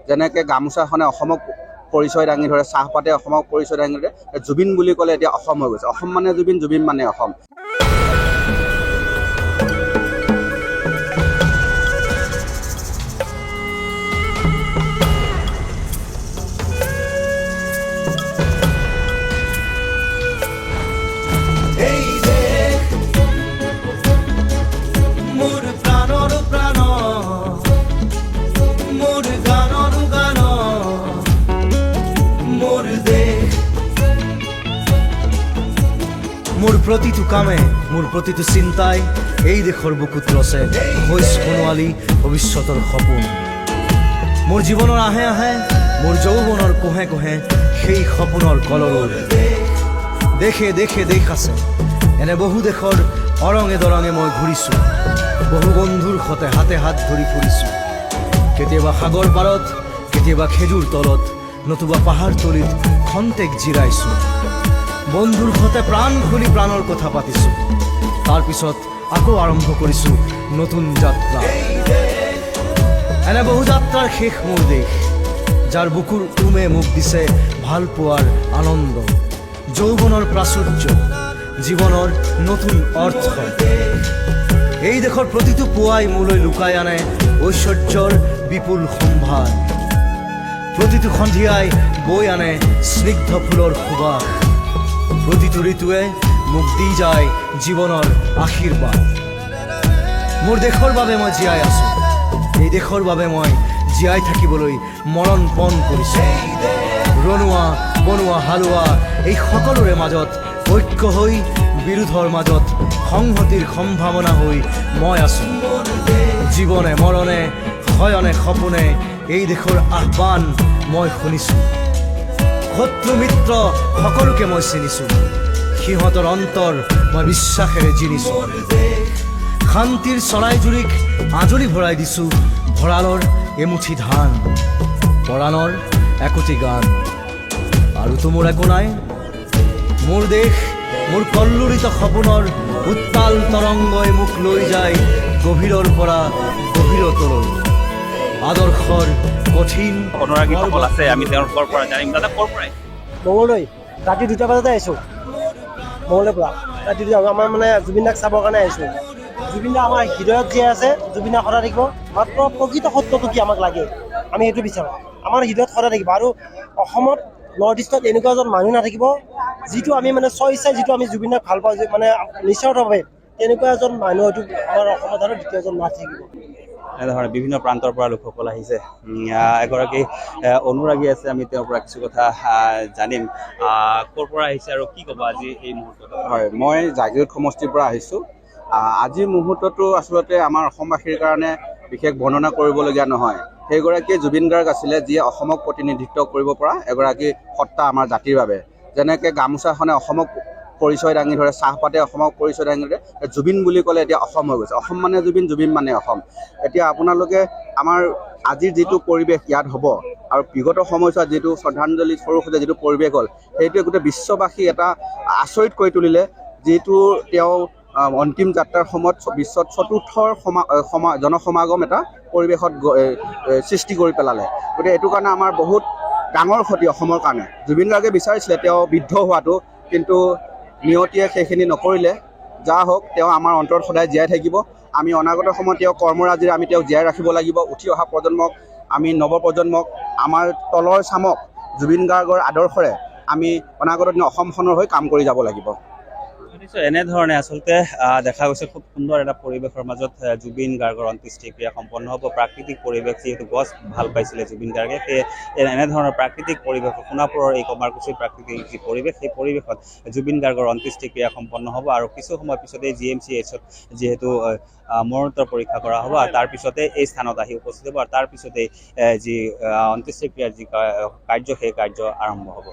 যেনেকৈ গামোচাখনে অসমক পৰিচয় দাঙি ধৰে, চাহপাতে অসমক পৰিচয় দাঙি ধৰে, জুবিন বুলি ক'লে এতিয়া অসম হৈ গৈছে। অসম মানে জুবিন, জুবিন মানে অসম। মোৰ প্ৰতিটো কামে, মোৰ প্ৰতিটো চিন্তাই এই দেশৰ বুকুত ৰচে ভইচ সোণোৱালী ভৱিষ্যতৰ সপোন। মোৰ জীৱনৰ আহে আহে, মোৰ যৌৱনৰ কোহে কোহে সেই সপোনৰ কলৰৱ। দেশে দেশে দেশ আছে, এনে বহু দেশৰ অৰঙে দৰঙে মই ঘূৰিছোঁ। বহু বন্ধুৰ সতে হাতে হাত ধৰি ফুৰিছোঁ। কেতিয়াবা সাগৰ পাৰত, কেতিয়াবা খেজুৰ তলত, নতুবা পাহাৰ তলিত খন্তেক জিৰাইছোঁ। বন্ধুৰ সতে প্ৰাণ খুলি প্ৰাণৰ কথা পাতিছোঁ। তাৰপিছত আকৌ আৰম্ভ কৰিছোঁ নতুন যাত্ৰা। এনে বহু যাত্ৰাৰ শেষ মোৰ দেশ, যাৰ বুকুৰ উমে মোক দিছে ভাল পোৱাৰ আনন্দ, যৌৱনৰ প্ৰাচুৰ্য, জীৱনৰ নতুন অৰ্থ। এই দেশৰ প্ৰতিটো পুৱাই মোলৈ লুকাই আনে ঐশ্বৰ্যৰ বিপুল সম্ভাৰ। প্ৰতিটো সন্ধিয়াই বৈ আনে স্নিগ্ধ ফুলৰ সুবাস। প্ৰতিটো ঋতুৱে মোক দি যায় জীৱনৰ আশীৰ্বাদ। মোৰ দেশৰ বাবে মই জীয়াই আছোঁ, এই দেশৰ বাবে মই জীয়াই থাকিবলৈ মৰণ পণ কৰিছোঁ। ৰণুৱা বনোৱা হালোৱা এই সকলোৰে মাজত ঐক্য হৈ, বিৰোধৰ মাজত সংহতিৰ সম্ভাৱনা হৈ মই আছোঁ। জীৱনে মৰণে শয়নে সপোনে এই দেশৰ আহ্বান মই শুনিছোঁ। শত্ৰু মিত্ৰ সকলোকে মই চিনিছোঁ, সিহঁতৰ অন্তৰ মই বিশ্বাসেৰে জিনিছোঁ। শান্তিৰ চৰাইজুৰিক আজৰি ভৰাই দিছোঁ ভঁৰালৰ এমুঠি ধান, পৰাণৰ একোটি গান। আৰুতো মোৰ একো নাই, মোৰ দেশ মোৰ কল্লোলিত সপোনৰ উত্তাল তৰংগই মোক লৈ যায় গভীৰৰ পৰা গভীৰতলৈ। আদৰ্শৰ কঠিন অনুৰাগীসকল আছে, আমি তেওঁলোকৰ পৰা জানিম। দাদা ক'ৰ পৰাই? মঙলদৈ, ৰাতি 2টা বজাতে আহিছোঁ। মঙলদৈৰ পৰা ৰাতি 2টা, আমাৰ মানে জুবিন দাক চাবৰ কাৰণে আহিছোঁ। জুবিন দা আমাৰ হৃদয়ত জীয়াই আছে, জুবিন দা সদায় থাকিব। মাত্ৰ প্ৰকৃত সত্যটো কি আমাক লাগে, আমি সেইটো বিচাৰোঁ। আমাৰ হৃদয়ত সদায় থাকিব। আৰু অসমত নৰ্থ ইষ্টত এনেকুৱা এজন মানুহ নাথাকিব, যিটো আমি মানে স্বইচ্ছাই যিটো আমি জুবিন দাক ভাল পাওঁ, মানে নিস্বাৰ্থভাৱে, তেনেকুৱা এজন মানুহ হয়তো আমাৰ অসমত আৰু দ্বিতীয় এজন নাথাকিব। এনেধৰণে বিভিন্ন প্ৰান্তৰ পৰা লোকসকল আহিছে। এগৰাকী অনুৰাগী আছে, আমি তেওঁৰ পৰা কিছু কথা জানিম। ক'ৰ পৰা আহিছে আৰু কি ক'ব আজি এই মুহূৰ্তত? হয়, মই জাগিৰোড সমষ্টিৰ পৰা আহিছোঁ। আজিৰ মুহূৰ্তটো আচলতে আমাৰ অসমবাসীৰ কাৰণে বিশেষ বৰ্ণনা কৰিবলগীয়া নহয়। সেইগৰাকীয়ে জুবিন গাৰ্গ আছিলে, যিয়ে অসমক প্ৰতিনিধিত্ব কৰিব পৰা এগৰাকী সত্তা আমাৰ জাতিৰ বাবে। যেনেকৈ গামোচাখনে অসমক পৰিচয় দাঙি ধৰে, চাহপাতে অসমক পৰিচয় দাঙি ধৰে, জুবিন বুলি ক'লে এতিয়া অসম হৈ গৈছে। অসম মানে জুবিন, জুবিন মানে অসম। এতিয়া আপোনালোকে আমাৰ আজিৰ যিটো পৰিৱেশ ইয়াত হ'ব, আৰু বিগত সময়ছোৱাত যিটো শ্ৰদ্ধাঞ্জলি স্বৰূপে যিটো পৰিৱেশ হ'ল, সেইটোৱে গোটেই বিশ্ববাসী এটা আচৰিত কৰি তুলিলে। যিটো তেওঁ অন্তিম যাত্ৰাৰ সময়ত বিশ্বত চতুৰ্থৰ জনসমাগম এটা পৰিৱেশত সৃষ্টি কৰি পেলালে। গতিকে এইটো কাৰণে আমাৰ বহুত ডাঙৰ ক্ষতি অসমৰ কাৰণে। জুবিন গাৰ্গে বিচাৰিছিলে তেওঁ বৃদ্ধ হোৱাটো, কিন্তু নিয়তিয়ে সেইখিনি নকৰিলে। যা হওক, তেওঁ আমাৰ অন্তৰত সদায় জীয়াই থাকিব। আমি অনাগত সময়ত তেওঁ কৰ্মৰাজিৰে আমি তেওঁক জীয়াই ৰাখিব লাগিব। উঠি অহা প্ৰজন্মক, আমি নৱপ্ৰজন্মক, আমাৰ তলৰ চামক জুবিন গাৰ্গৰ আদৰ্শৰে আমি অনাগত দিনত অসমখনৰ হৈ কাম কৰি যাব লাগিব। এনেধৰণে আচলতে দেখা গৈছে খুব সুন্দৰ এটা পৰিৱেশৰ মাজত জুবিন গাৰ্গৰ অন্ত্যেষ্টিক্ৰিয়া সম্পন্ন হ'ব। প্ৰাকৃতিক পৰিৱেশ, যিহেতু গছ ভাল পাইছিলে জুবিন গাৰ্গে, সেয়ে এনেধৰণৰ প্ৰাকৃতিক পৰিৱেশ, সোণাপুৰৰ এই কমাৰকুছিৰ প্ৰাকৃতিক যি পৰিৱেশ, সেই পৰিৱেশত জুবিন গাৰ্গৰ অন্ত্যেষ্টিক্ৰিয়া সম্পন্ন হ'ব। আৰু কিছু সময়ৰ পিছতে GMCHত যিহেতু মৰণোত্তৰ পৰীক্ষা কৰা হ'ব, আৰু তাৰপিছতে এই স্থানত আহি উপস্থিত হ'ব, আৰু তাৰপিছতে যি অন্ত্যেষ্টিক্ৰিয়াৰ যি কাৰ্য, সেই কাৰ্য আৰম্ভ হ'ব।